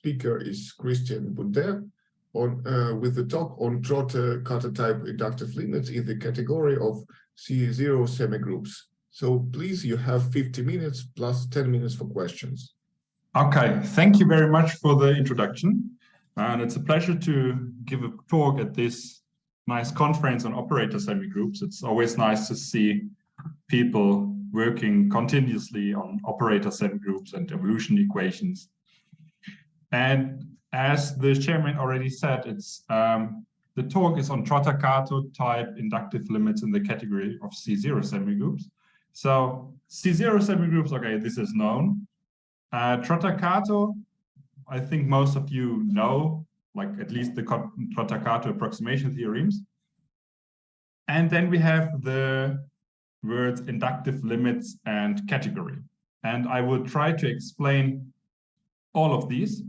speaker is Christian Budde with the talk on Trotter-Kato type inductive limits in the category of C0 semigroups. So please, you have 50 minutes plus 10 minutes for questions. Okay, thank you very much for the introduction. And it's a pleasure to give a talk at this nice conference on operator semigroups. It's always nice to see people working continuously on operator semigroups and evolution equations. And as the chairman already said, it's the talk is on Trotter-Kato type inductive limits in the category of C0 semigroups. So C0 semigroups, okay, this is known. Trotter-Kato, I think most of you know, like at least the Trotter-Kato approximation theorems. And then we have the words inductive limits and category. And I will try to explain all of these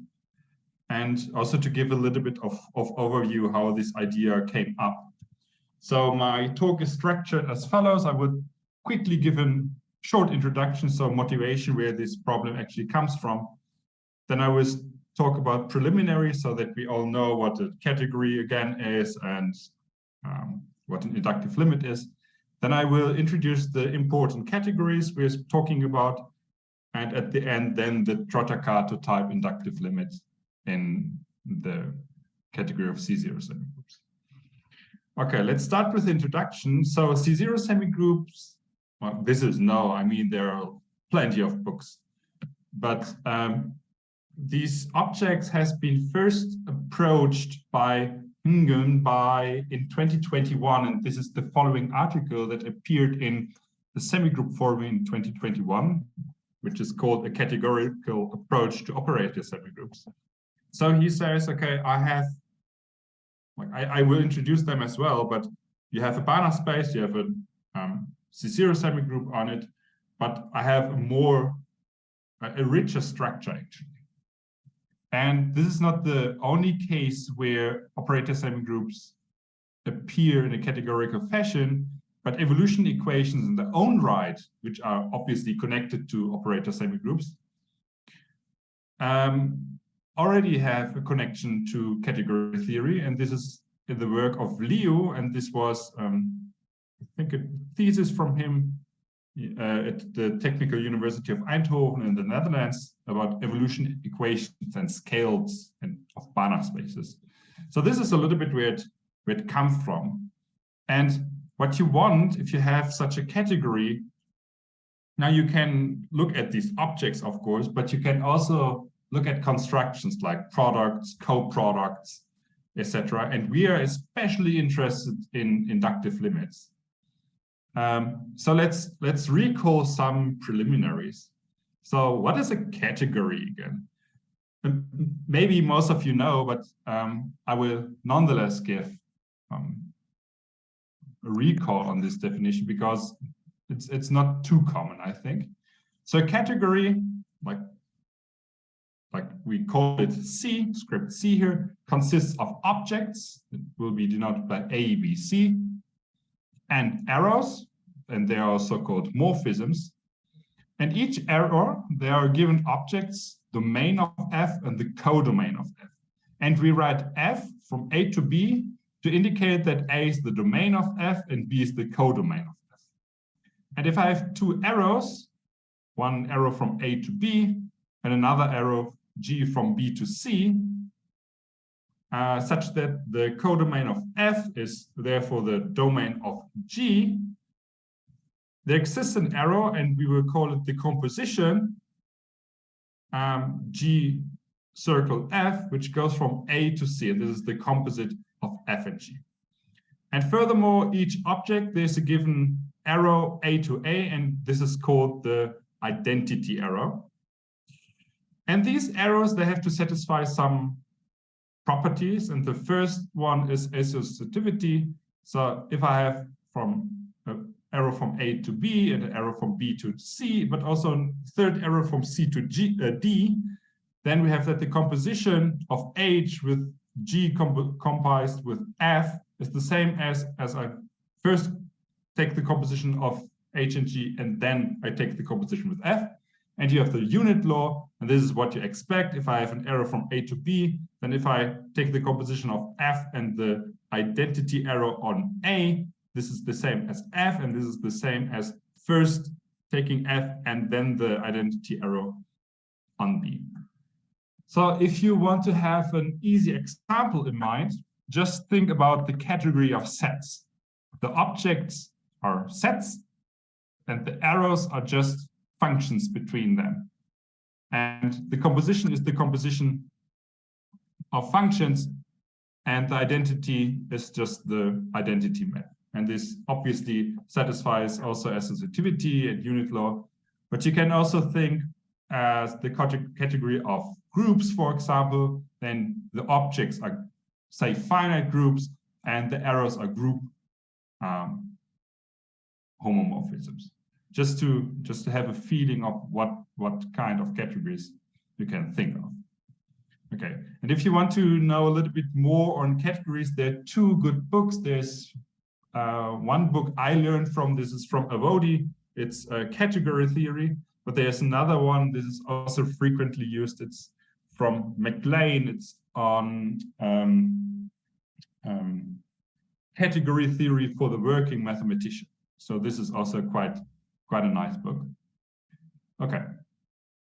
and also to give a little bit of overview how this idea came up. So my talk is structured as follows. I would quickly give a short introduction, so motivation, where this problem actually comes from. Then I will talk about preliminary so that we all know what a category again is and what an inductive limit is. Then I will introduce the important categories we're talking about, and at the end, then the Trotter-Kato type inductive limits in the category of C0 semigroups. Okay, let's start with the introduction. So C0 semigroups, well, this is I mean, there are plenty of books, but these objects has been first approached by in 2021, and this is the following article that appeared in the Semigroup Forum in 2021, which is called A Categorical Approach to Operator Semigroups. So he says, okay, I will introduce them as well, but you have a Banach space, you have a C0 semigroup on it, but I have a richer structure actually. And this is not the only case where operator semigroups appear in a categorical fashion, but evolution equations in their own right, which are obviously connected to operator semigroups, already have a connection to category theory. And this is in the work of Leo, and this was, I think, a thesis from him at the Technical University of Eindhoven in the Netherlands about evolution equations and scales of Banach spaces. So this is a little bit where it comes from. And what you want, if you have such a category, now you can look at these objects, of course, but you can also look at constructions like products, co-products, etc. And we are especially interested in inductive limits. So let's recall some preliminaries. So what is a category again? Maybe most of you know, but I will nonetheless give a recall on this definition because it's not too common, I think. So a category, like we call it C, script C here, consists of objects. It will be denoted by A, B, C, and arrows, and they are also called morphisms. And each arrow, they are given objects, domain of F and the codomain of F. And we write F from A to B to indicate that A is the domain of F and B is the codomain of F. And if I have two arrows, one arrow from A to B and another arrow G from B to C, such that the codomain of F is therefore the domain of G, there exists an arrow, and we will call it the composition G circle F, which goes from A to C. And this is the composite of F and G. And furthermore, each object, there's a given arrow A to A, and this is called the identity arrow. And these arrows, they have to satisfy some properties. And the first one is associativity. So if I have from an arrow from A to B and an arrow from B to C, but also a third arrow from C to D, then we have that the composition of H with G comprised with F is the same as I first take the composition of H and G, and then I take the composition with F. and you have the unit law, and this is what you expect. If I have an arrow from A to B, then if I take the composition of F and the identity arrow on A, this is the same as F, and this is the same as first taking F and then the identity arrow on B. So if you want to have an easy example in mind, just think about the category of sets. The objects are sets, and the arrows are just functions between them. And the composition is the composition of functions, and the identity is just the identity map. And this obviously satisfies also associativity and unit law. But you can also think as the category of groups, for example, then the objects are, say, finite groups, and the arrows are group homomorphisms. Just to have a feeling of what kind of categories you can think of. Okay, and if you want to know a little bit more on categories, there are two good books. There's one book I learned from, this is from Budde, it's category theory, but there's another one, this is also frequently used, it's from McLean, it's on category theory for the working mathematician. So this is also quite a nice book. Okay,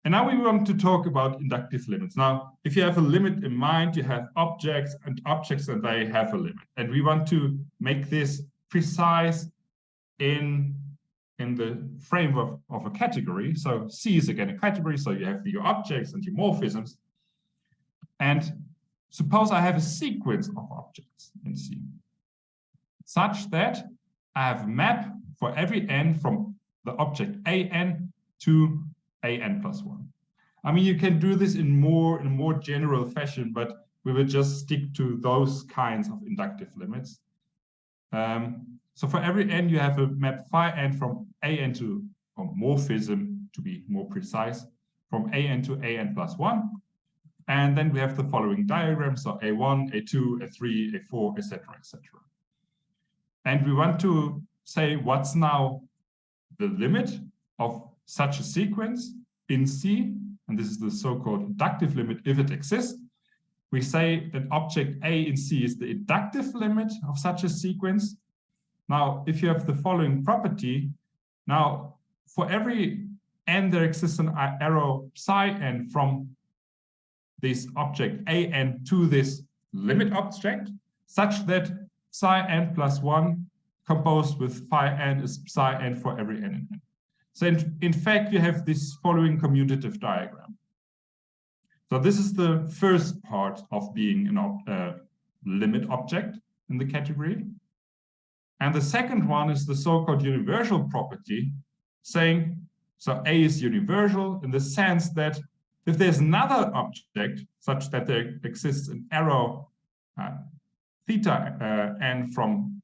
and now we want to talk about inductive limits. Now, if you have a limit in mind, you have objects and they have a limit. And we want to make this precise in the framework of a category. So C is again a category, so you have your objects and your morphisms. And suppose I have a sequence of objects in C, such that I have a map for every n from the object an to an plus 1. I mean, you can do this in a more general fashion, but we will just stick to those kinds of inductive limits. So for every n, you have a map phi n from an to, or morphism to be more precise, from an to an plus 1. And then we have the following diagram, so a1, a2, a3, a4, etc., etc. And we want to say what's now the limit of such a sequence in C, and this is the so-called inductive limit if it exists. We say that object A in C is the inductive limit of such a sequence. Now, if you have the following property, now for every n there exists an arrow psi n from this object an to this limit object, such that psi n plus 1 composed with phi n is psi n for every n in n. So in fact, you have this following commutative diagram. So this is the first part of being a limit object in the category. And the second one is the so-called universal property, saying, so A is universal in the sense that if there's another object such that there exists an arrow theta n from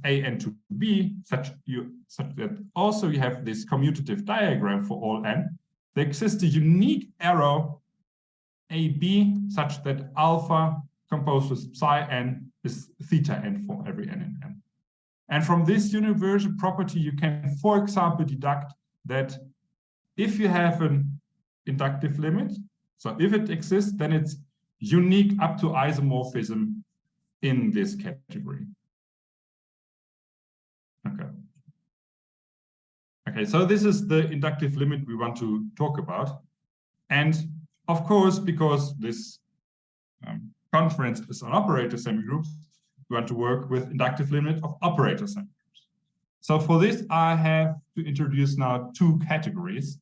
an to b, such that also you have this commutative diagram for all n, there exists a unique arrow AB such that alpha composed with psi n is theta n for every n in n. And from this universal property, you can, for example, deduct that if you have an inductive limit, so if it exists, then it's unique up to isomorphism in this category. Okay, so this is the inductive limit we want to talk about. And of course, because this conference is on operator semigroups, we want to work with inductive limit of operator semigroups. So for this, I have to introduce now two categories.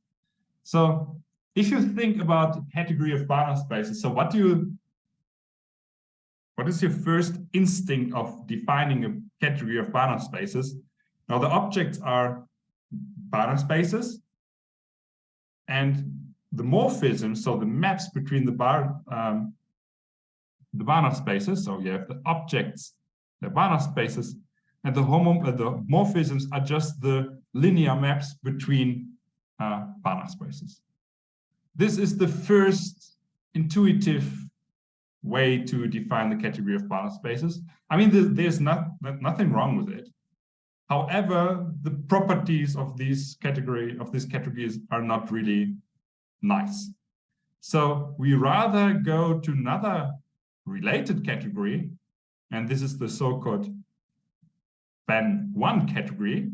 So if you think about the category of Banach spaces, so what is your first instinct of defining a category of Banach spaces? Now the objects are Banach spaces, and the morphisms, so the maps between the Banach spaces, so you have the objects, the Banach spaces, and the morphisms are just the linear maps between Banach spaces. This is the first intuitive way to define the category of Banach spaces. I mean, there's nothing wrong with it. However, the properties of these categories are not really nice. So we rather go to another related category, and this is the so-called BAN1 category.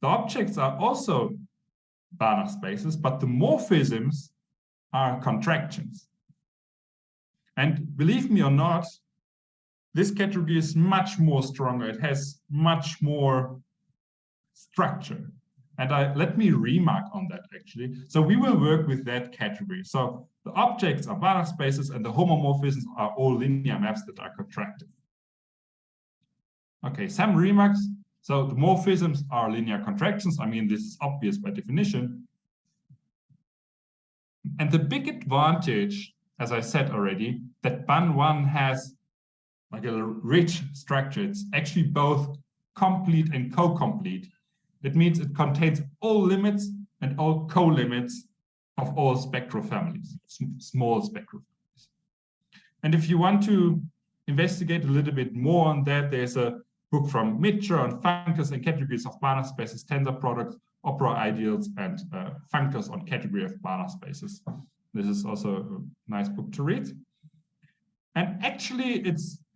The objects are also Banach spaces, but the morphisms are contractions. And believe me or not, this category is much more stronger. It has much more structure. And let me remark on that actually. So we will work with that category. So the objects are Banach spaces and the homomorphisms are all linear maps that are contractive. Okay, some remarks. So the morphisms are linear contractions. I mean, this is obvious by definition. And the big advantage, as I said already, that BAN1 has like a rich structure. It's actually both complete and co-complete. It means it contains all limits and all co-limits of all spectral families, small spectral families. And if you want to investigate a little bit more on that, there's a book from Mitchell on functors and categories of Banach spaces, tensor products, opera ideals, and functors on category of Banach spaces. This is also a nice book to read. And actually,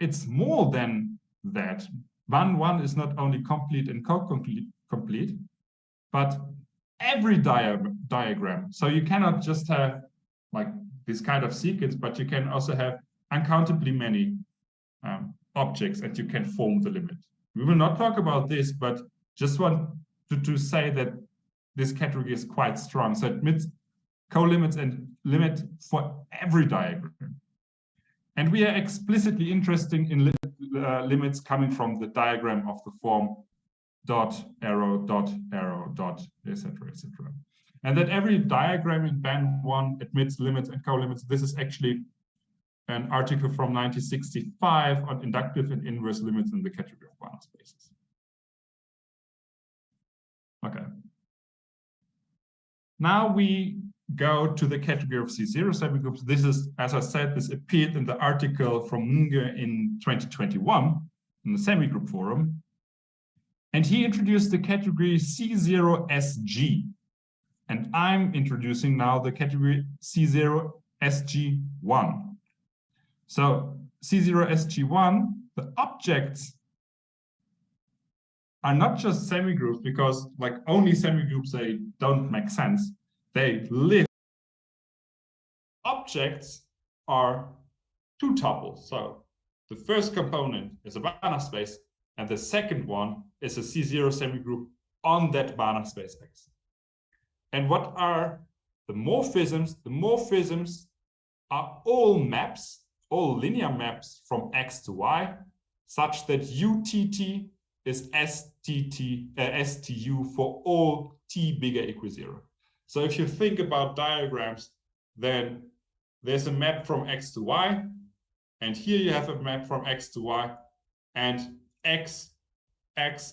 it's more than that. BAN1 is not only complete and co-complete, but every diagram. So you cannot just have like this kind of sequence, but you can also have uncountably many objects, and you can form the limit. We will not talk about this, but just want to say that this category is quite strong. So it admits co-limits and limit for every diagram. And we are explicitly interested in limits coming from the diagram of the form dot, arrow, dot, etc., etc. And that every diagram in BAN1 admits limits and co-limits. This is actually an article from 1965 on inductive and inverse limits in the category of Banach spaces. Okay. Now we go to the category of C0 semigroups. This is, as I said, this appeared in the article from Nizhny in 2021 in the Semigroup forum. And he introduced the category C0SG. And I'm introducing now the category C0SG1. So C0SG1, the objects are not just semigroups, because like only semigroups, they don't make sense. They live. Objects are two tuples. So the first component is a Banach space, and the second one is a C0 semigroup on that Banach space X. And what are the morphisms? The morphisms are all maps, all linear maps from X to Y, such that UTT is STU for all t bigger equals 0. So if you think about diagrams, then there's a map from X to Y, and here you have a map from X to Y, and X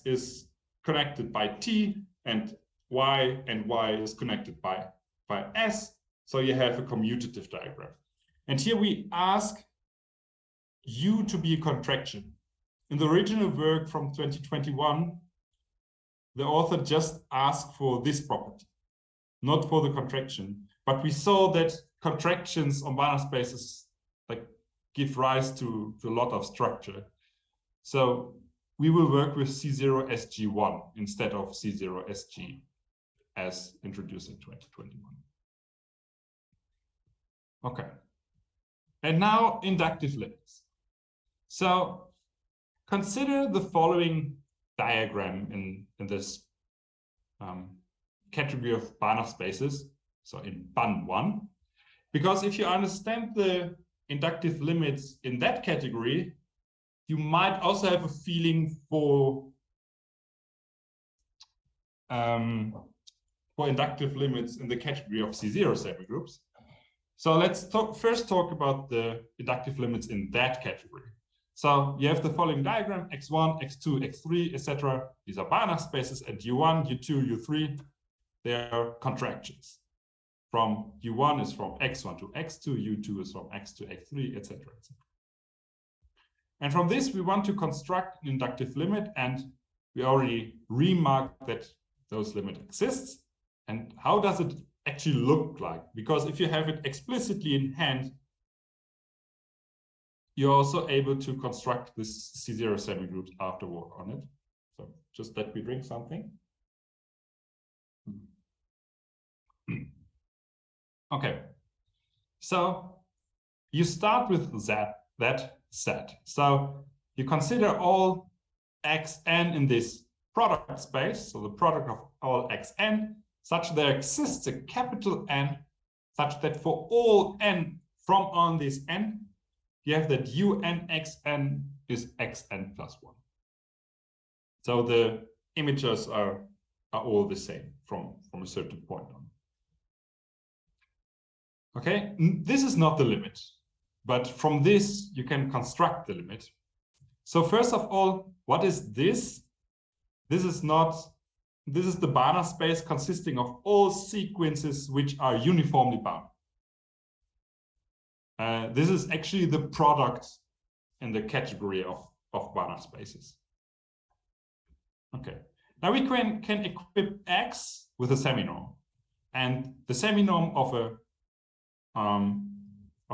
is connected by T, and Y is connected by S. So you have a commutative diagram. And here we ask U to be a contraction. In the original work from 2021, the author just asked for this property, not for the contraction. But we saw that contractions on Banach spaces like give rise to a lot of structure. So we will work with C0SG1 instead of C0SG as introduced in 2021. Okay. And now inductive limits. So consider the following diagram in this category of Banach spaces, so in BAN1, because if you understand the inductive limits in that category, you might also have a feeling for inductive limits in the category of C0 semigroups. So let's first talk about the inductive limits in that category. So you have the following diagram: x1, x2, x3, etc. These are Banach spaces, and u1, u2, u3, they are contractions. From u1 is from x1 to x2, u2 is from x to x3, etc., etc. And from this, we want to construct an inductive limit, and we already remarked that those limit exists. And how does it actually look like, because if you have it explicitly in hand, you're also able to construct this C0 semigroups afterward on it. So just let me drink something. Okay, so you start with that set. So you consider all xn in this product space, so the product of all xn, such there exists a capital N, such that for all n from on this n, you have that unxn is xn plus 1. So the integers are all the same from a certain point on. Okay, this is not the limit, but from this you can construct the limit. So first of all, what is this? This is the Banach space consisting of all sequences which are uniformly bound. This is actually the product in the category of Banach spaces. Okay, now we can equip X with a seminorm, and the seminorm of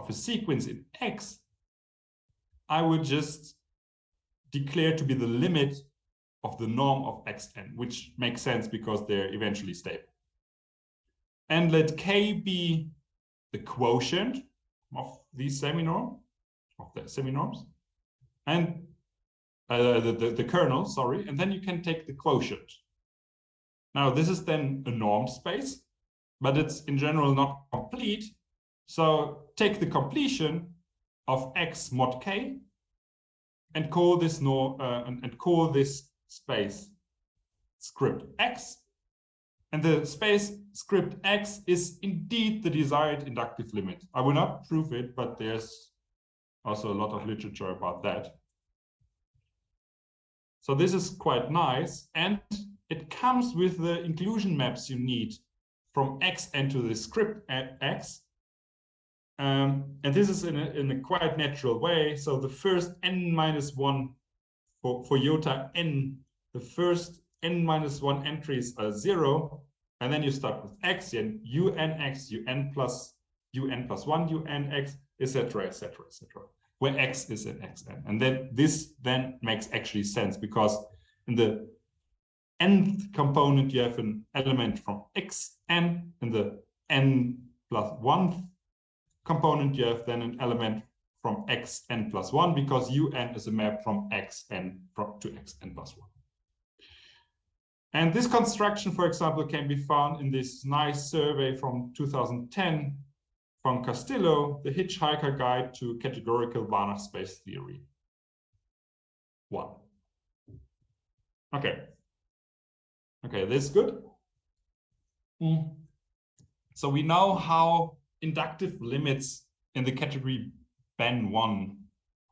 a sequence in X, I would just declare to be the limit of the norm of xn, which makes sense because they're eventually stable. And let k be the quotient of these seminorms, and the kernel, sorry, and then you can take the quotient. Now this is then a norm space, but it's in general not complete. So take the completion of x mod k and call this call this space script x, and the space script x is indeed the desired inductive limit. I will not prove it, but there's also a lot of literature about that. So this is quite nice, and it comes with the inclusion maps you need from xn to the script x. And this is in a quite natural way. So the first n-1 for iota n, the first n-1 entries are 0, and then you start with x, and unx, un plus 1, unx, etc., etc., etc., where x is in xn. And then this then makes actually sense, because in the nth component you have an element from xn, in the n plus 1th component you have then an element from xn plus 1, because un is a map from xn to xn plus 1. And this construction, for example, can be found in this nice survey from 2010 from Castillo, The Hitchhiker Guide to Categorical Banach Space Theory 1. Okay, this is good. So we know how inductive limits in the category Ben1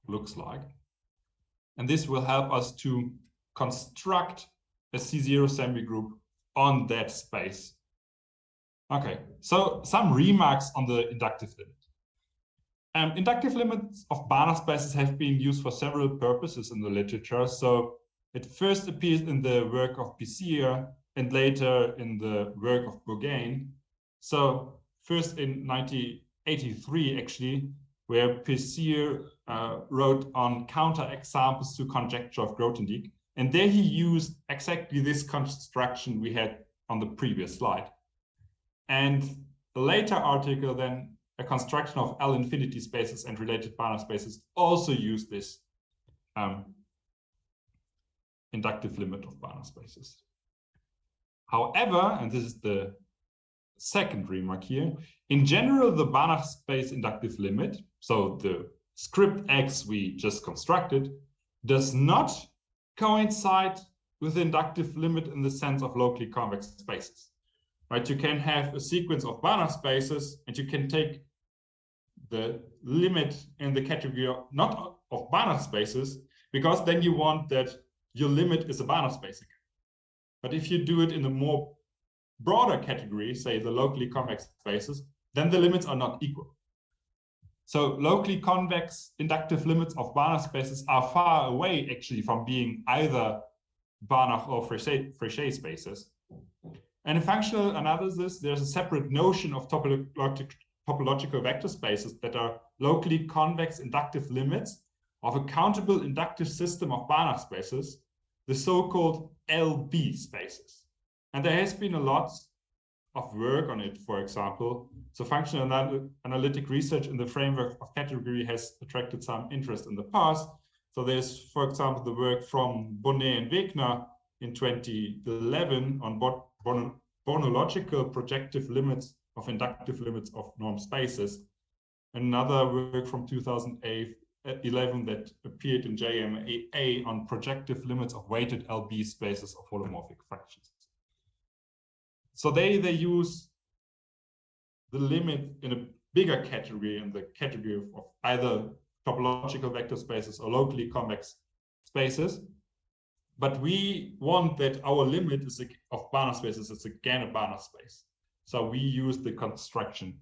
looks like. And this will help us to construct a C0 semigroup on that space. Okay, so some remarks on the inductive limit. Inductive limits of Banach spaces have been used for several purposes in the literature. So it first appeared in the work of Pisier and later in the work of Bourgain. So first in 1983, actually, where Pisier wrote on counterexamples to conjecture of Grothendieck. And there he used exactly this construction we had on the previous slide. And a later article, then a construction of L infinity spaces and related Banach spaces, also used this inductive limit of Banach spaces. However, and this is the second remark here, in general, the Banach space inductive limit, so the script x we just constructed, does not coincide with the inductive limit in the sense of locally convex spaces. Right? You can have a sequence of Banach spaces, and you can take the limit in the category of, not of Banach spaces, because then you want that your limit is a Banach space again. But if you do it in a more broader category, say the locally convex spaces, then the limits are not equal. So locally convex inductive limits of Banach spaces are far away actually from being either Banach or Fréchet spaces. And in functional analysis, there's a separate notion of topological vector spaces that are locally convex inductive limits of a countable inductive system of Banach spaces, the so-called LB spaces. And there has been a lot of work on it, for example. So functional analytic research in the framework of category has attracted some interest in the past. So there's, for example, the work from Budde and Wegner in 2011 on phonological projective limits of inductive limits of norm spaces. Another work from 2011 that appeared in JMA on projective limits of weighted LB spaces of holomorphic functions. So they use the limit in a bigger category, in the category of either topological vector spaces or locally convex spaces. But we want that our limit is of Banach spaces is again a Banach space. So we use the construction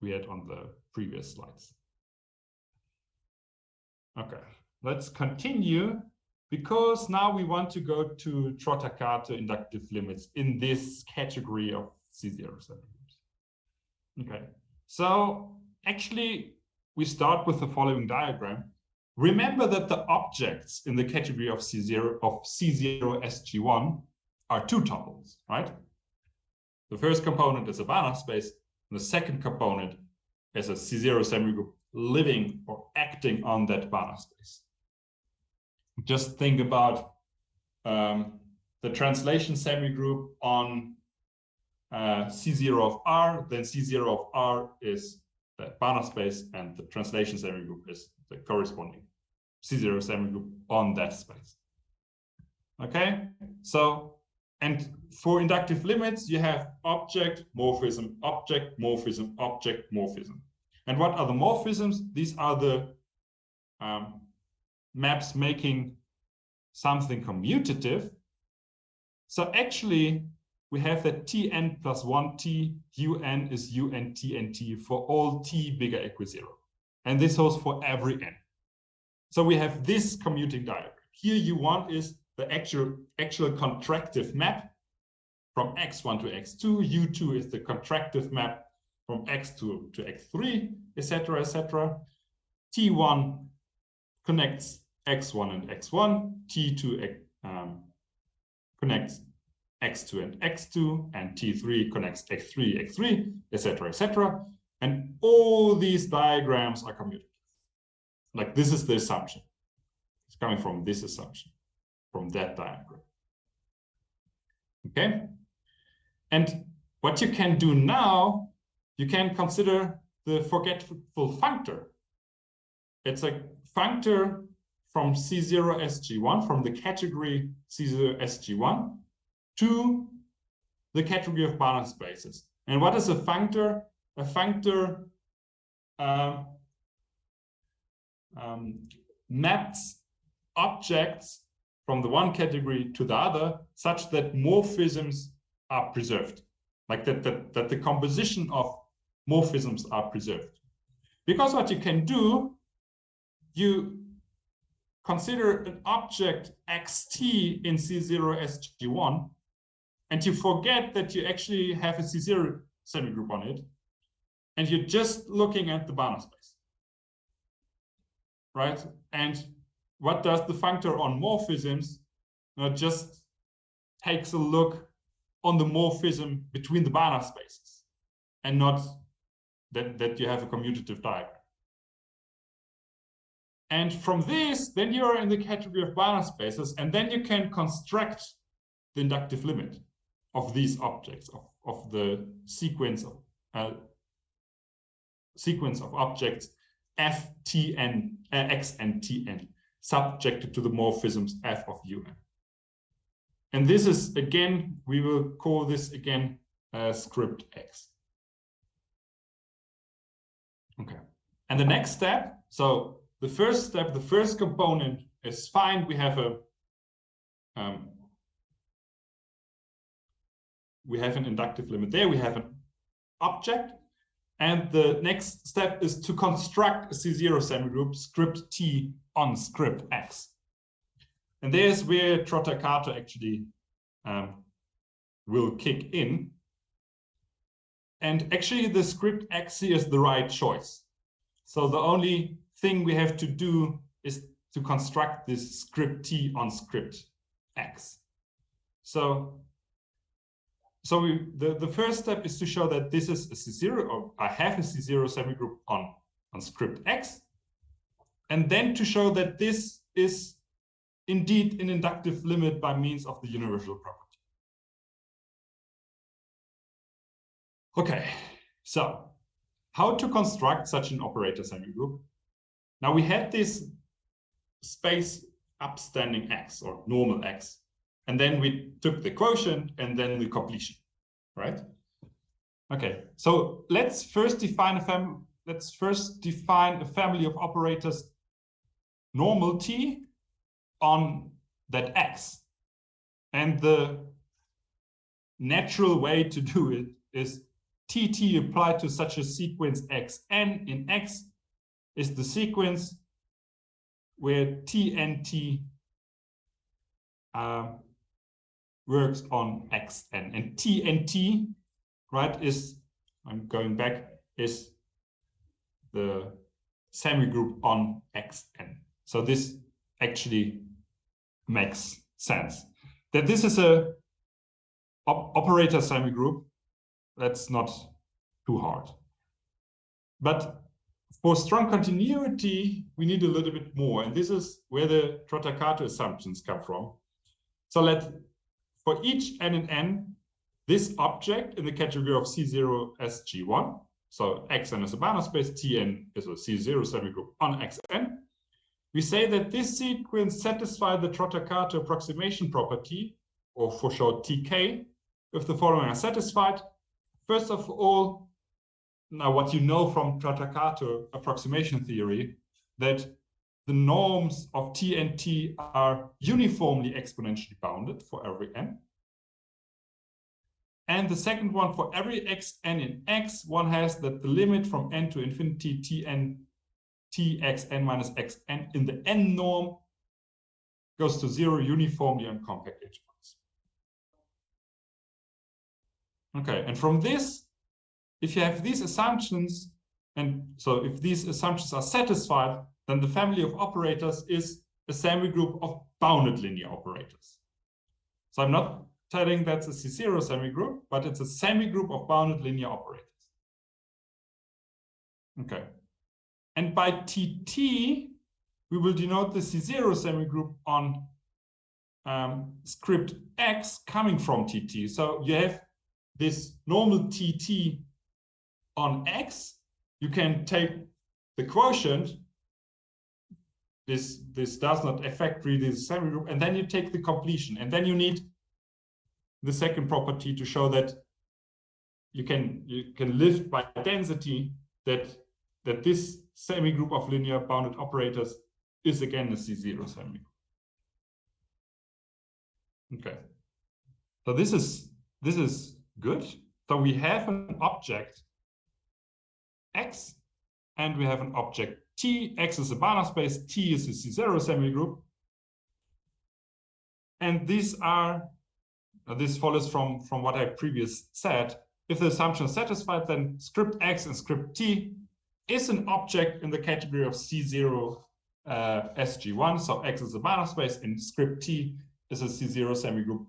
we had on the previous slides. Okay, let's continue, because now we want to go to Trotter-Kato inductive limits in this category of C0 subgroups. Okay, so actually we start with the following diagram. Remember that the objects in the category of C0 SG1 are two tuples, right? The first component is a Banach space, and the second component is a C0 semigroup living or acting on that Banach space. Just think about the translation semigroup on C0 of R, then C0 of R is the Banach space, and the translation semigroup is the corresponding C0 semigroup on that space. Okay, so, and for inductive limits, you have object, morphism, object, morphism, object, morphism. And what are the morphisms? These are the maps making something commutative. So actually, we have that Tn plus 1t, Un is Un Tnt for all t bigger equal 0. And this holds for every n. So we have this commuting diagram. Here U1 is the actual contractive map from x1 to x2. U2 is the contractive map from x2 to x3, etc., etc. T1 connects x1 and x1. T2 connects x2 and x2, and T3 connects x3, x3, etc., etc. And all these diagrams are commutative. Like this is the assumption. It's coming from this assumption, from that diagram. Okay? And what you can do now, you can consider the forgetful functor. It's a functor from C0 SG1, from the category C0 SG1 to the category of Banach spaces. And what is a functor? A functor maps objects from the one category to the other such that morphisms are preserved, like that the composition of morphisms are preserved. Because what you can do, you consider an object xt in C0 SG1, and you forget that you actually have a C0 semigroup on it, and you're just looking at the Banach space, right? And what does the functor on morphisms? Just takes a look on the morphism between the Banach spaces, and not that you have a commutative diagram. And from this, then you're in the category of Banach spaces, and then you can construct the inductive limit of these objects, of the sequence of objects f, tn, x and tn, subjected to the morphisms f of un. And this is, again, we will call this again script x. Okay. And the next step, so the first step, the first component is fine. We have an inductive limit there. We have an object. And the next step is to construct a C0 semigroup, script T on script X. And there's where Trotter-Kato actually will kick in. And actually the script X here is the right choice. So the only thing we have to do is to construct this script T on script X. So the first step is to show that this is a C0, or I have a C0 semigroup on script X. And then to show that this is indeed an inductive limit by means of the universal property. Okay, so how to construct such an operator semigroup? Now we had this space upstanding X or normal X, and then we took the quotient and then the completion, right? Okay, so let's first define a family of operators normal T on that X. And the natural way to do it is TT applied to such a sequence Xn in X is the sequence where TNT works on Xn. And TNT, right, is, I'm going back, is the semigroup on Xn. So this actually makes sense. That this is a operator semigroup, that's not too hard. But for strong continuity, we need a little bit more. And this is where the Trotter-Kato assumptions come from. So for each n and n, this object in the category of C0 SG1, so Xn is a Banach space, Tn is a C0 semigroup on Xn, we say that this sequence satisfies the Trotter-Kato approximation property, or for short TK, if the following are satisfied. First of all, now what you know from Trotter-Kato approximation theory, that the norms of T and T are uniformly exponentially bounded for every n. And the second one, for every xn in X, one has that the limit from n to infinity Txn minus xn in the n norm goes to 0 uniformly on compact H points. Okay, and from this, if you have these assumptions, and so if these assumptions are satisfied, then the family of operators is a semigroup of bounded linear operators. So I'm not telling that's a C0 semigroup, but it's a semigroup of bounded linear operators. Okay. And by TT, we will denote the C0 semigroup on script X coming from TT. So you have this normal TT on X. You can take the quotient. This does not affect really the semigroup. And then you take the completion. And then you need the second property to show that you can lift by density that this semigroup of linear bounded operators is again a C0 semigroup. Okay, so this is good. So we have an object X, and we have an object T. X is a Banach space, T is a C0 semigroup, and these are. This follows from what I previously said. If the assumption is satisfied, then script X and script T is an object in the category of C0 SG1. So X is a Banach space, and script T is a C0 semigroup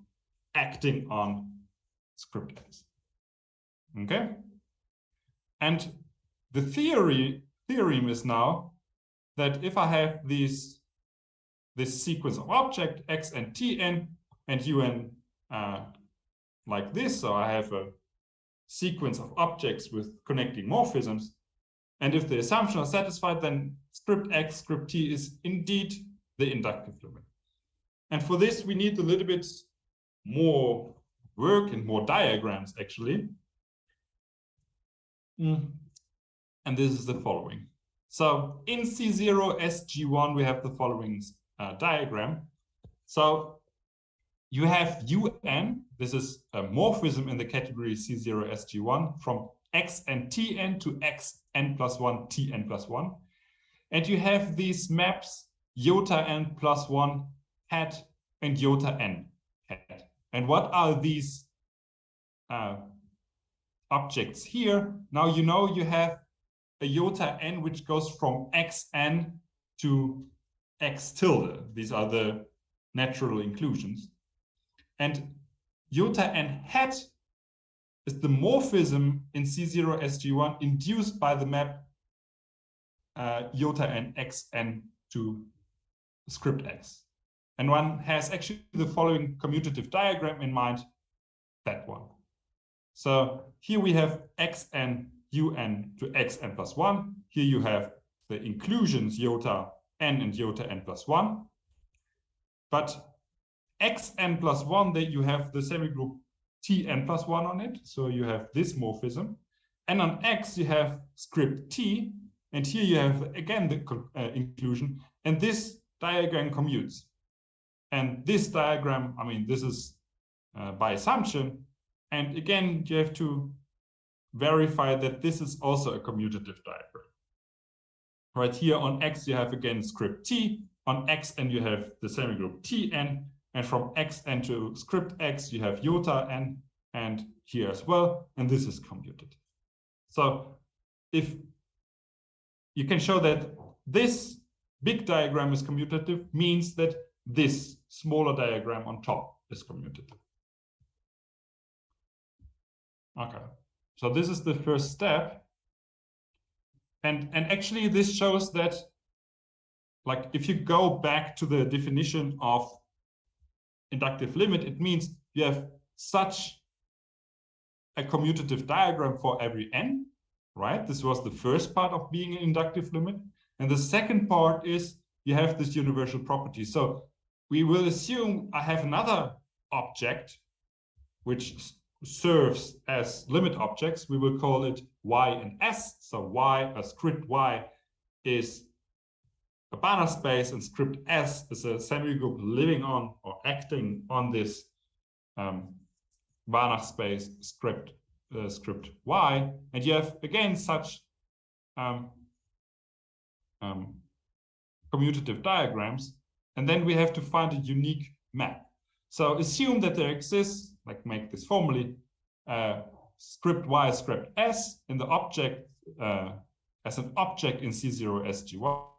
acting on script X. Okay? And the theorem is now that if I have this sequence of object X and Tn and Un like this, so I have a sequence of objects with connecting morphisms, and if the assumption is satisfied, then script X, script T is indeed the inductive limit. And for this, we need a little bit more work and more diagrams, actually. And this is the following. So in C0 SG1, we have the following diagram. So you have Un, this is a morphism in the category C0 SG1 from Xn Tn to Xn plus 1 Tn plus 1. And you have these maps iota n plus 1 hat and iota n hat. And what are these objects here. Now you know you have a iota n which goes from xn to x tilde. These are the natural inclusions. And iota n hat is the morphism in C0 SG1 induced by the map iota n xn to script x. And one has actually the following commutative diagram in mind, that one. So here we have xn un to xn plus 1. Here you have the inclusions iota n and iota n plus 1. But xn plus 1, that you have the semigroup tn plus 1 on it. So you have this morphism. And on x, you have script t. And here you have, again, the inclusion. And this diagram commutes. And this diagram, I mean, this is by assumption. And again, you have to verify that this is also a commutative diagram. Right here on x, you have again script t. On xn, you have the semigroup tn. And from xn to script x, you have iota n, and here as well. And this is commutative. So if you can show that this big diagram is commutative, means that this smaller diagram on top is commutative. Okay, so this is the first step. And actually this shows that, like, if you go back to the definition of inductive limit, it means you have such a commutative diagram for every n, right? This was the first part of being an inductive limit. And the second part is you have this universal property. So we will assume I have another object which serves as limit objects. We will call it y and s. So y, script y is a Banach space, and script s is a semigroup living on or acting on this Banach space script y. And you have again such commutative diagrams, and then we have to find a unique map. So assume that there exists, like make this formally, script y, script s in the object as an object in C0 SG1.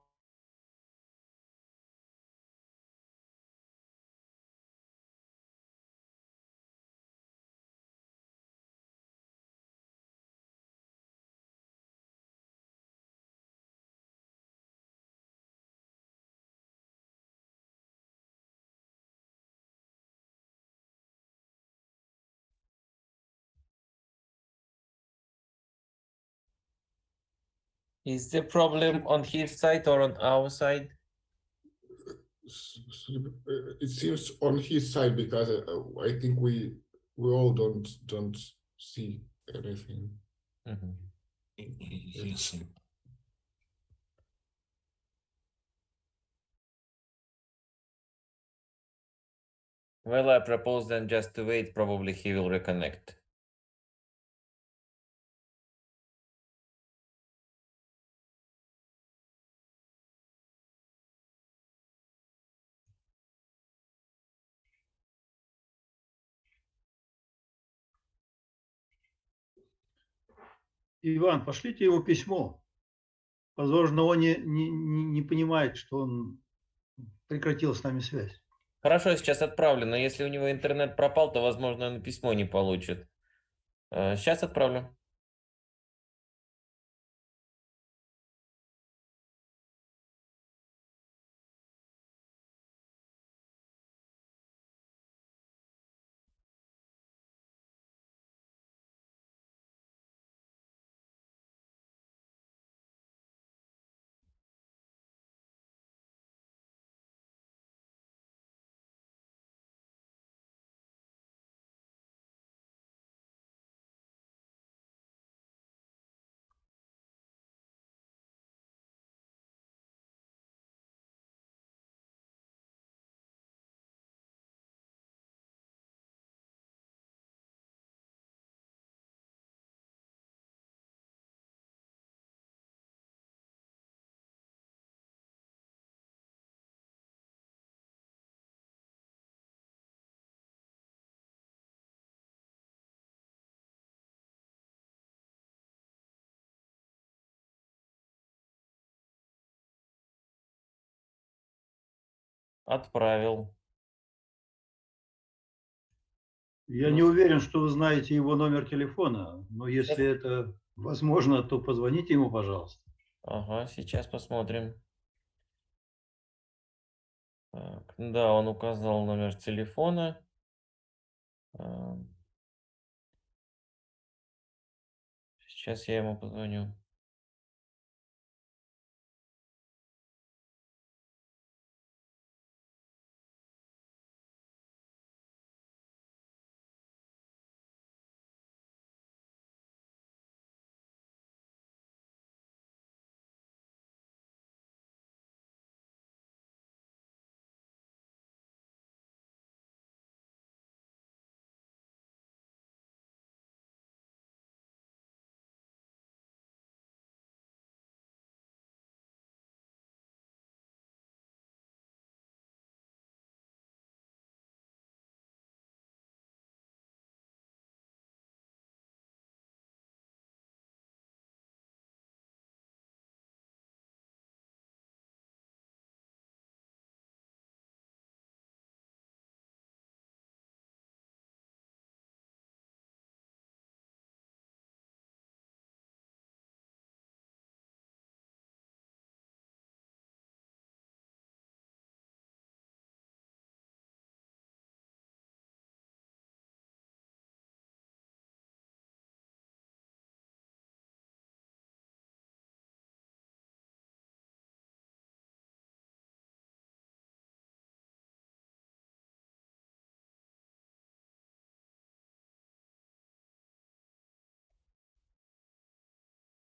Is the problem on his side or on our side? It seems on his side, because I think we all don't see anything. Yes. Well, I propose then just to wait. Probably he will reconnect. Иван, пошлите его письмо. Возможно, он не понимает, что он прекратил с нами связь. Хорошо, сейчас отправлю, но если у него интернет пропал, то, возможно, он письмо не получит. Сейчас отправлю. Отправил. Я не уверен, что вы знаете его номер телефона, но если это возможно, то позвоните ему, пожалуйста. Ага, сейчас посмотрим. Так, да, он указал номер телефона. Сейчас я ему позвоню.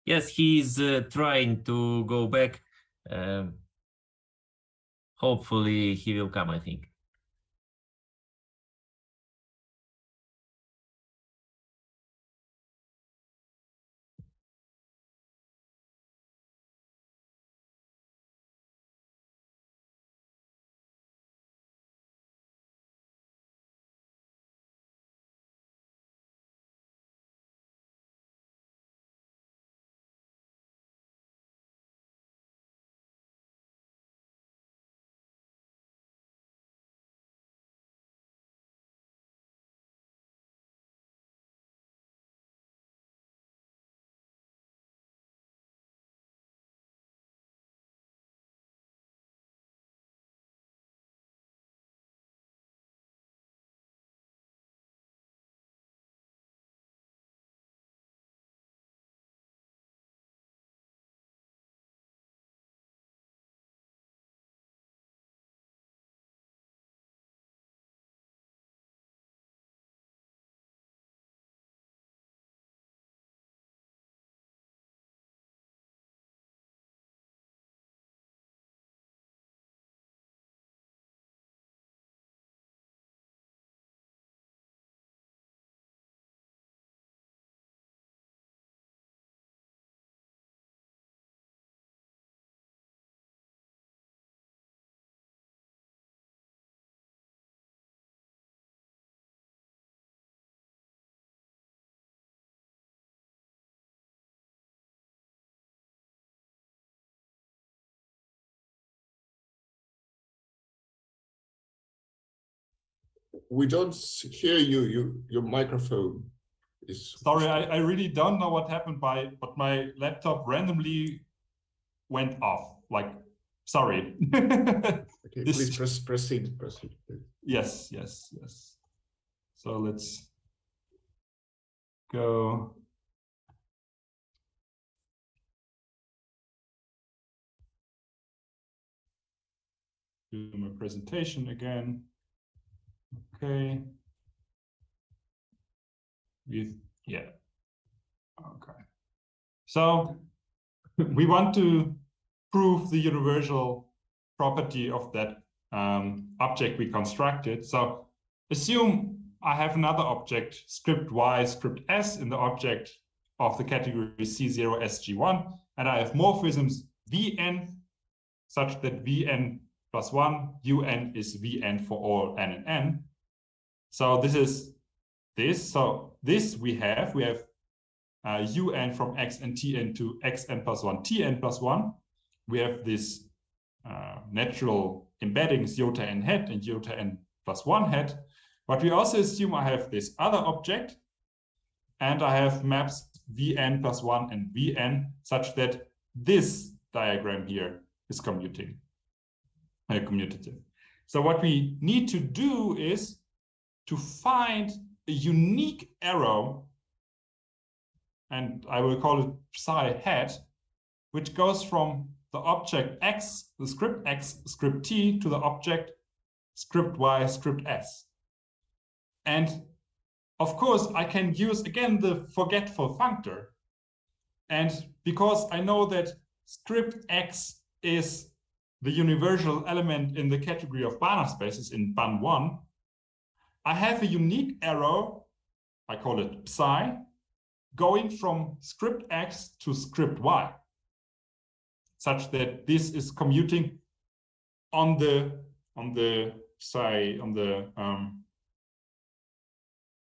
Yes, he's trying to go back. Hopefully he will come, I think. We don't hear you. Your microphone is. Sorry, I really don't know what happened but my laptop randomly went off. Like, sorry. Okay, please proceed. Yes. So let's go. Do my presentation again. Okay. Okay. So we want to prove the universal property of that object we constructed. So assume I have another object, script y, script s, in the object of the category C0 SG1, and I have morphisms Vn such that Vn plus 1, Un is Vn for all n and n. So this is this. So this we have Un from x and Tn to xn plus 1, Tn plus 1. We have this natural embeddings iota n hat and iota n plus 1 hat. But we also assume I have this other object, and I have maps Vn plus 1 and Vn, such that this diagram here is commutative. So what we need to do is to find a unique arrow, and I will call it psi hat, which goes from the object x, the script x, script t, to the object script y, script s. And of course, I can use again the forgetful functor. And because I know that script x is the universal element in the category of Banach spaces in BAN1, I have a unique arrow, I call it psi, going from script x to script y, such that this is commuting on the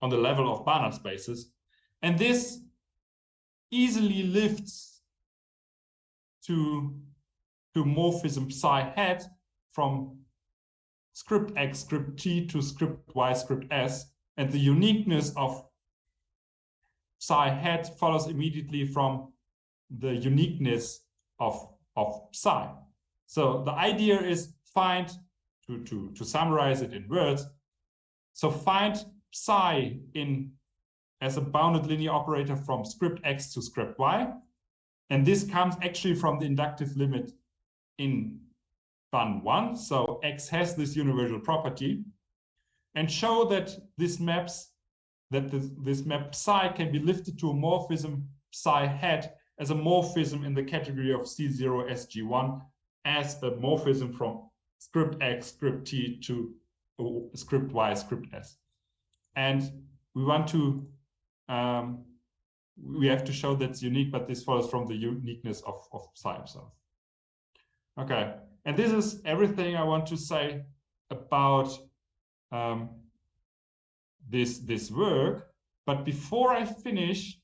level of Banach spaces, and this easily lifts to morphism psi hat from script x, script t to script y, script s, and the uniqueness of psi hat follows immediately from the uniqueness of psi. So the idea is find, to summarize it in words, so find psi as a bounded linear operator from script x to script y, and this comes actually from the inductive limit in BAN1. So x has this universal property, and show that this map psi can be lifted to a morphism psi hat as a morphism in the category of C0 SG1 as a morphism from script x, script t to script y, script s. And we want to we have to show that's unique, but this follows from the uniqueness of psi itself. Okay, and this is everything I want to say about this work. But before I finish,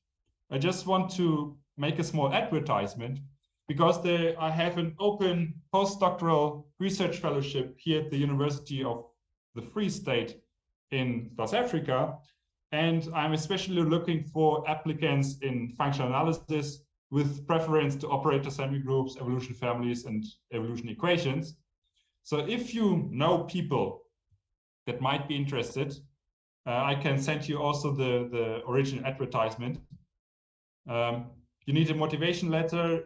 I just want to make a small advertisement, because I have an open postdoctoral research fellowship here at the University of the Free State in South Africa. And I'm especially looking for applicants in functional analysis with preference to operator semigroups, evolution families, and evolution equations. So if you know people that might be interested, I can send you also the original advertisement. You need a motivation letter,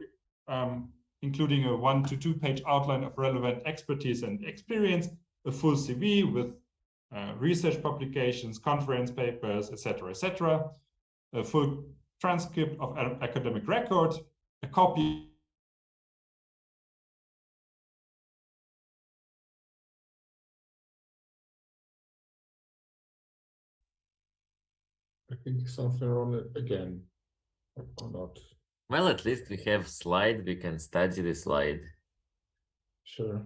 including a 1 to 2 page outline of relevant expertise and experience, a full CV with research publications, conference papers, etc., a full transcript of academic record, a copy. I think something wrong again, or not. Well, at least we have slide. We can study the slide. Sure.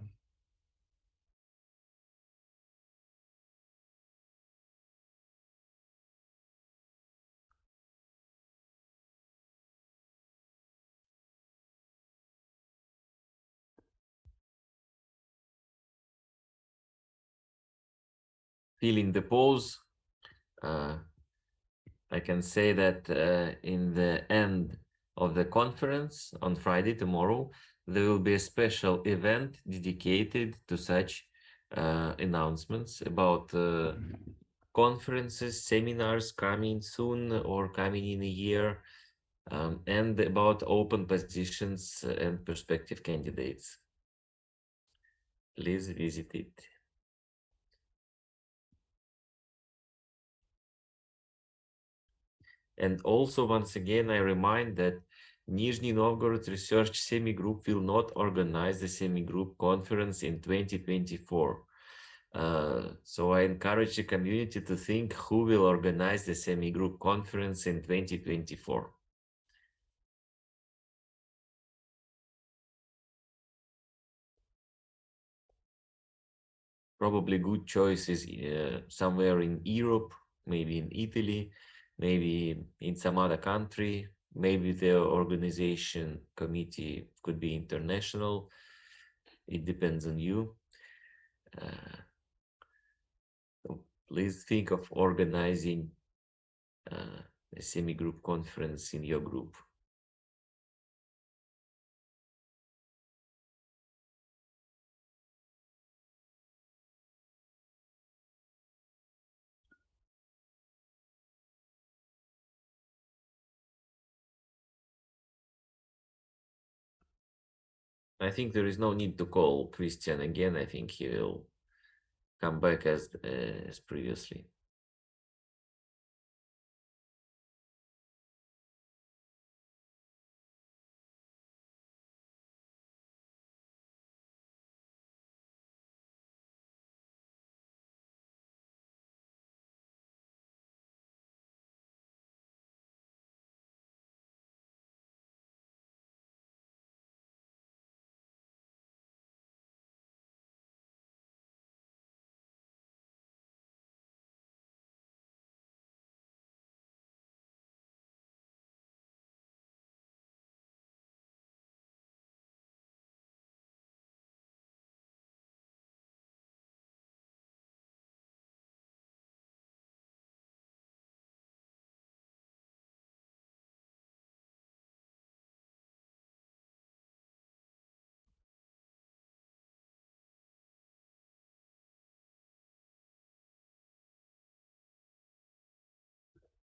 Feeling the pause, I can say that in the end of the conference on Friday, tomorrow, there will be a special event dedicated to such announcements about conferences, seminars coming soon or coming in a year, and about open positions and prospective candidates. Please visit it. And also, once again, I remind that Nizhny Novgorod Research Semigroup will not organize the Semigroup conference in 2024. So I encourage the community to think who will organize the Semigroup conference in 2024. Probably good choice is somewhere in Europe, maybe in Italy, maybe in some other country, maybe the organization committee could be international. It depends on you. So please think of organizing a semi-group conference in your group. I think there is no need to call Christian again. I think he will come back as previously.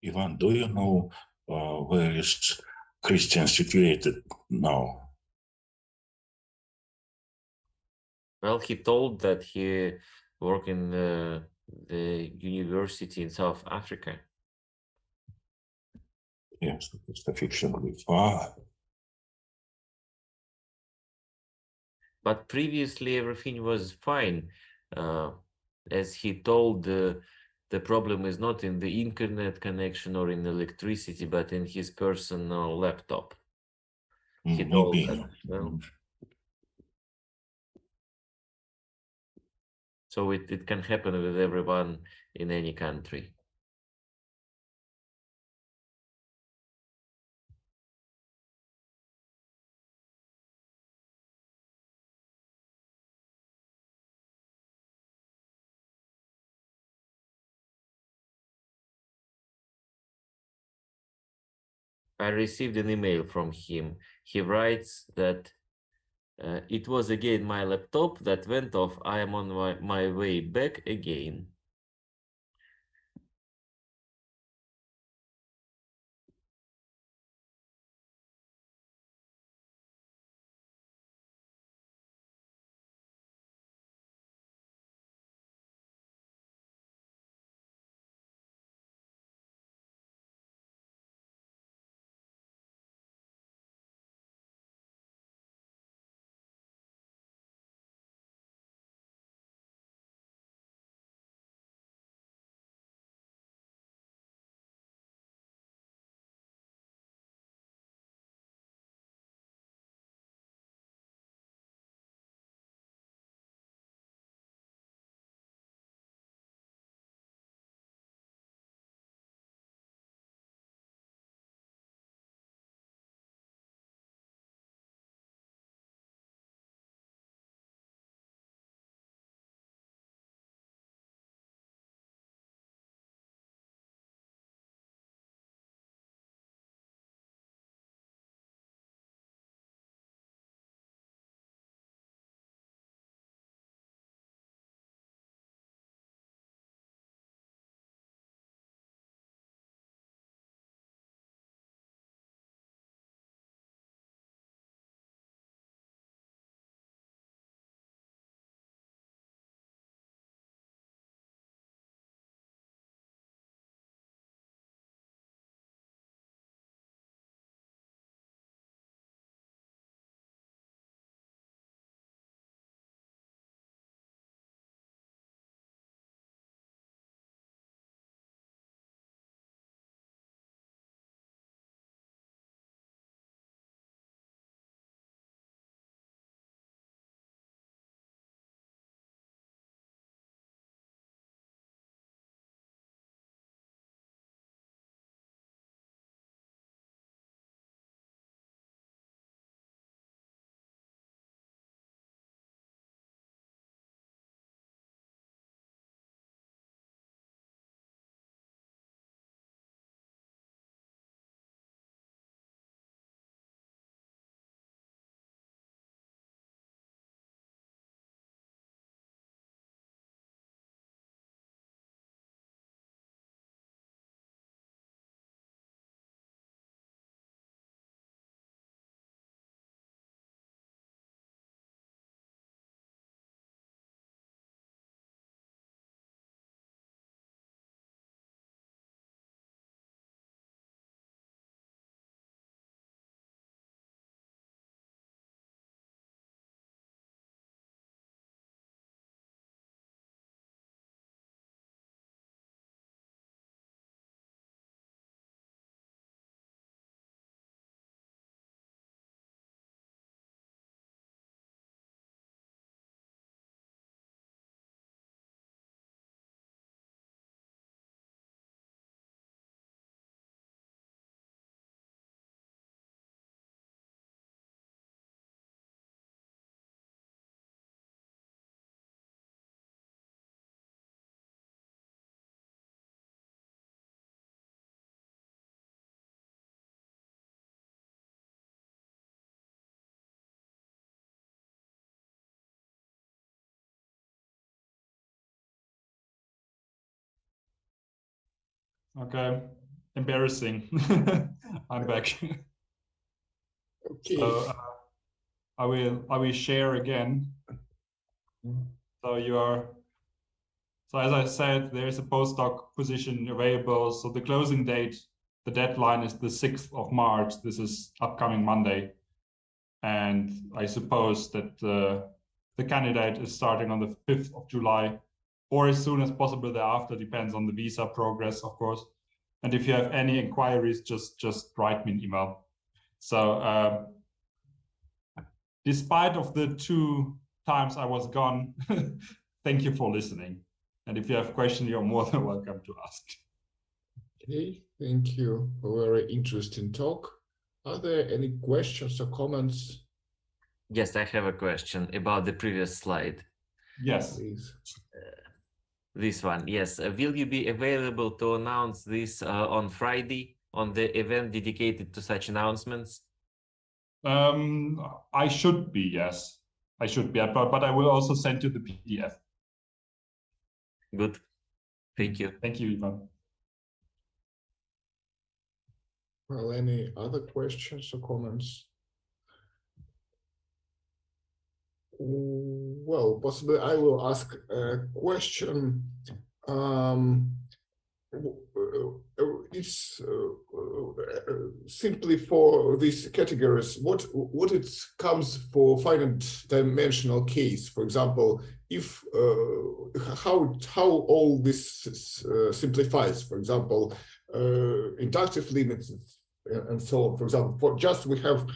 Ivan, do you know where is Christian situated now? Well, he told that he worked in the university in South Africa. Yes, it's the fictionally far. But previously everything was fine. As he told, the problem is not in the internet connection or in electricity, but in his personal laptop. He told Maybe. that, well, so it can happen with everyone in any country. I received an email from him. He writes that it was again my laptop that went off. I am on my way back again. Okay, embarrassing. I'm back. Okay. So I will share again. So so as I said, there is a postdoc position available. So the closing date, the deadline is the 6th of March. This is upcoming Monday. And I suppose that the candidate is starting on the 5th of July or as soon as possible thereafter, depends on the visa progress, of course. And if you have any inquiries, just write me an email. So despite of the 2 times I was gone, thank you for listening. And if you have questions, you're more than welcome to ask. Okay, thank you for a very interesting talk. Are there any questions or comments? Yes, I have a question about the previous slide. Yes. Please. This one, yes. Will you be available to announce this on Friday on the event dedicated to such announcements? I should be, yes. I should be, but I will also send you the PDF. Good. Thank you. Thank you, Ivan. Well, any other questions or comments? Well, possibly I will ask a question. It's simply for these categories, what it comes for finite dimensional case, for example, if how all this simplifies, for example, inductive limits and so on. For example, for just we have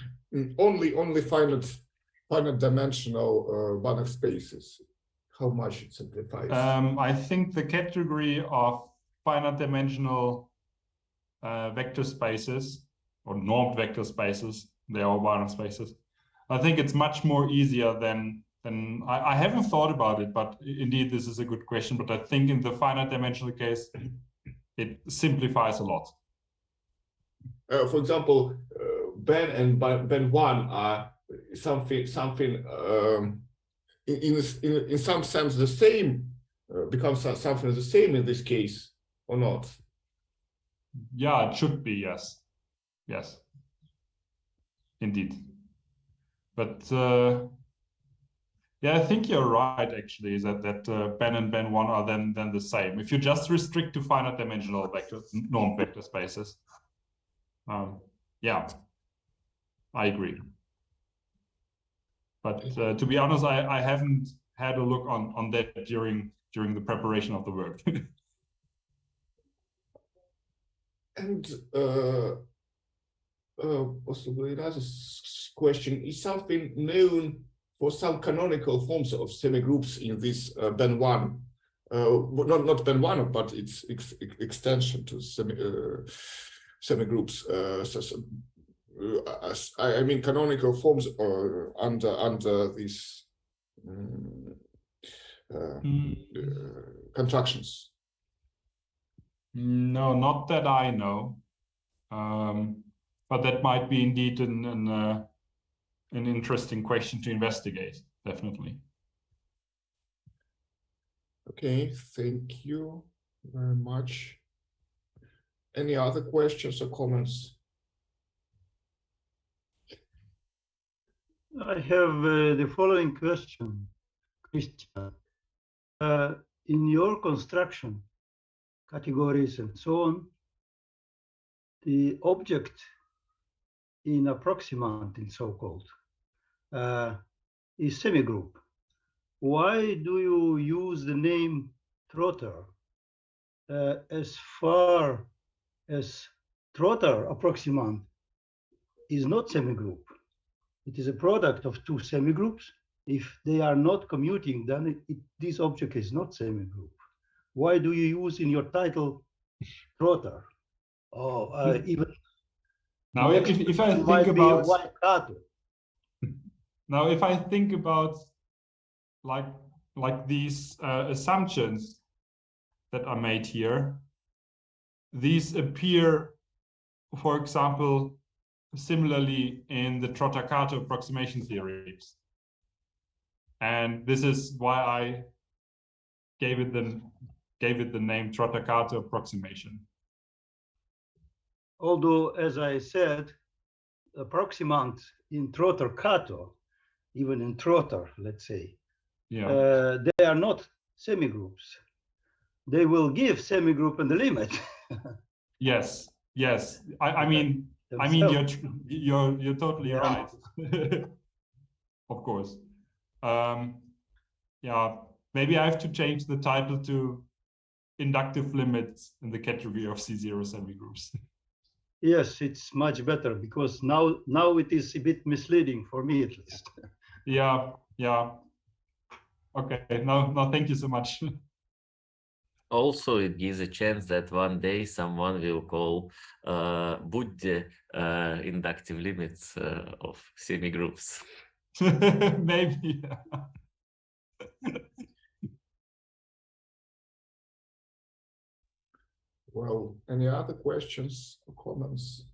only finite dimensional Banach spaces. How much it simplifies? I think the category of finite dimensional vector spaces or normed vector spaces, they are Banach spaces. I think it's much more easier than I haven't thought about it, but indeed this is a good question. But I think in the finite dimensional case, it simplifies a lot. For example, Ben and Ben 1 are something in some sense the same, becomes something the same in this case, or not? Yeah, it should be, yes. Yes, indeed. But yeah, I think you're right, actually, that Ben and Ben 1 are then the same. If you just restrict to finite dimensional vectors, normed vector spaces. Yeah, I agree. But to be honest, I haven't had a look on that during the preparation of the work. And possibly another question, is something known for some canonical forms of semigroups in this Ben 1? Not Ben 1, but its extension to semigroups. I mean canonical forms under these constructions. No, not that I know. But that might be indeed an interesting question to investigate, definitely. Okay, thank you very much. Any other questions or comments? I have the following question, Christian. In your construction categories and so on, the object in approximant, so-called, is semigroup. Why do you use the name Trotter? As far as Trotter approximant is not semigroup. It is a product of 2 semigroups. If they are not commuting, then this object is not semigroup. Why do you use in your title Trotter? Or even now, if I think about Kato. Now, if I think about like these assumptions that are made here, these appear, for example, similarly in the Trotter-Kato approximation theories. And this is why I gave it the name Trotter-Kato approximation. although, as I said, approximant in Trotter-Kato, even in Trotter, let's say, Yeah. they are not semigroups. They will give semigroup and the limit. Yes. Yes. I mean, themselves. you're totally Yeah. right. Of course. Yeah. Maybe I have to change the title to inductive limits in the category of C0 semigroups. Yes, it's much better because now it is a bit misleading for me at least. Yeah. Yeah. Okay. No, thank you so much. Also, it gives a chance that one day someone will call Budde inductive limits of semigroups. Maybe. Well, any other questions or comments?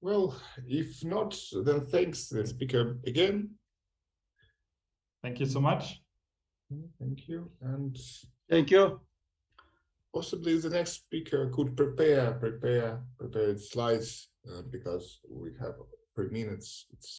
Well, if not, then thanks the speaker again. Thank you so much. Thank you. And Thank you. possibly the next speaker could prepare slides because we have 3 minutes. It's